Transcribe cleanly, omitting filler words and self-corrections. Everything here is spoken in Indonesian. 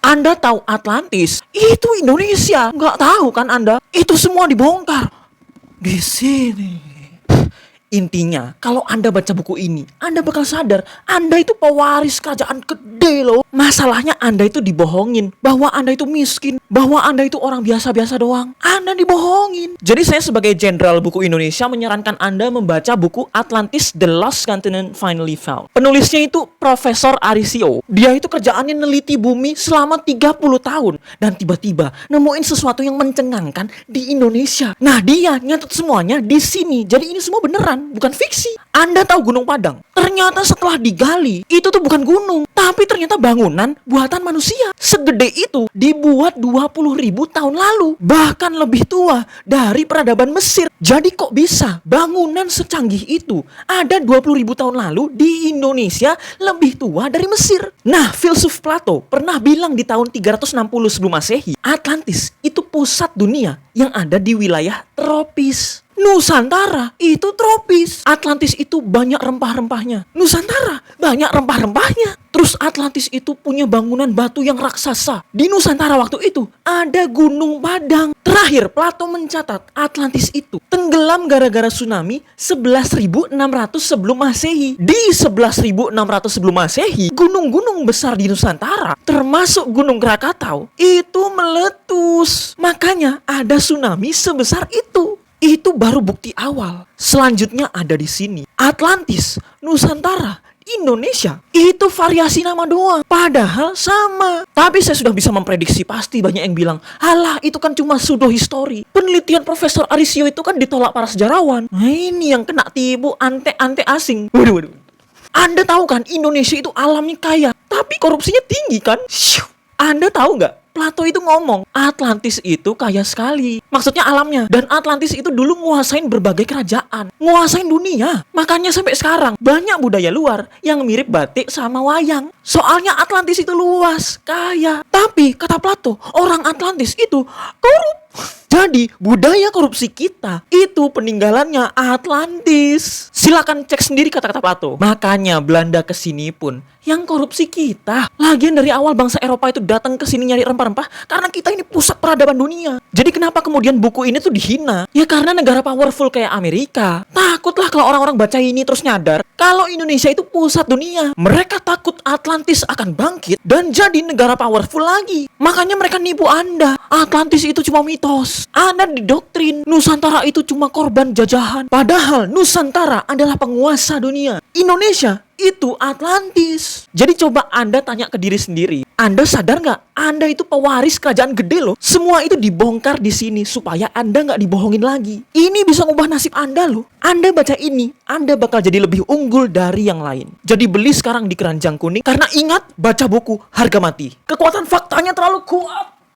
Anda tahu Atlantis? Itu Indonesia. Nggak tahu kan Anda? Itu semua dibongkar di sini. Intinya, kalau Anda baca buku ini, Anda bakal sadar, Anda itu pewaris kerajaan gede loh. Masalahnya Anda itu dibohongin, bahwa Anda itu miskin, bahwa Anda itu orang biasa-biasa doang. Anda dibohongin. Jadi saya sebagai jenderal buku Indonesia menyarankan Anda membaca buku Atlantis The Lost Continent Finally Found. Penulisnya itu Profesor Arisio. Dia itu kerjaannya neliti bumi selama 30 tahun. Dan tiba-tiba nemuin sesuatu yang mencengangkan di Indonesia. Nah dia nyatet semuanya di sini. Jadi ini semua beneran. Bukan fiksi. Anda tahu Gunung Padang? Ternyata setelah digali, itu tuh bukan gunung, tapi ternyata bangunan buatan manusia. Segede itu dibuat 20.000 tahun lalu. Bahkan lebih tua dari peradaban Mesir. Jadi kok bisa bangunan secanggih itu ada 20.000 tahun lalu di Indonesia lebih tua dari Mesir? Nah, filsuf Plato pernah bilang di tahun 360 sebelum Masehi, Atlantis itu pusat dunia yang ada di wilayah tropis. Nusantara itu tropis. Atlantis itu banyak rempah-rempahnya. Nusantara banyak rempah-rempahnya. Terus Atlantis itu punya bangunan batu yang raksasa. Di Nusantara waktu itu ada Gunung Padang. Terakhir Plato mencatat Atlantis itu tenggelam gara-gara tsunami 11.600 sebelum Masehi. Di 11.600 sebelum Masehi, gunung-gunung besar di Nusantara, termasuk Gunung Krakatau, itu meletus. Makanya ada tsunami sebesar itu. Itu baru bukti awal. Selanjutnya ada di sini. Atlantis, Nusantara, Indonesia. Itu variasi nama doang. Padahal sama. Tapi saya sudah bisa memprediksi pasti banyak yang bilang, "Alah, itu kan cuma pseudo history. Penelitian Profesor Arisio itu kan ditolak para sejarawan." Nah, ini yang kena tipu ante-ante asing. Waduh. Anda tahu kan Indonesia itu alamnya kaya, tapi korupsinya tinggi kan? Anda tahu nggak? Plato itu ngomong, Atlantis itu kaya sekali. Maksudnya alamnya. Dan Atlantis itu dulu nguasain berbagai kerajaan. Nguasain dunia. Makanya sampai sekarang banyak budaya luar yang mirip batik sama wayang. Soalnya Atlantis itu luas, kaya. Tapi kata Plato, orang Atlantis itu korup. Jadi budaya korupsi kita itu peninggalannya Atlantis. Silakan cek sendiri kata-kata Plato. Makanya Belanda kesini pun yang korupsi kita. Lagian dari awal bangsa Eropa itu datang ke sini nyari rempah-rempah karena kita ini pusat peradaban dunia. Jadi kenapa kemudian buku ini tuh dihina? Ya karena negara powerful kayak Amerika takutlah kalau orang-orang baca ini terus nyadar kalau Indonesia itu pusat dunia. Mereka takut Atlantis akan bangkit dan jadi negara powerful lagi. Makanya mereka nipu Anda. Atlantis itu cuma mitos. Anda didoktrin Nusantara itu cuma korban jajahan. Padahal Nusantara adalah penguasa dunia. Indonesia itu Atlantis. Jadi coba Anda tanya ke diri sendiri. Anda sadar nggak? Anda itu pewaris kerajaan gede loh. Semua itu dibongkar di sini supaya Anda nggak dibohongin lagi. Ini bisa ngubah nasib Anda loh. Anda baca ini, Anda bakal jadi lebih unggul dari yang lain. Jadi beli sekarang di Keranjang Kuning. Karena ingat, baca buku harga mati. Kekuatan faktanya terlalu kuat.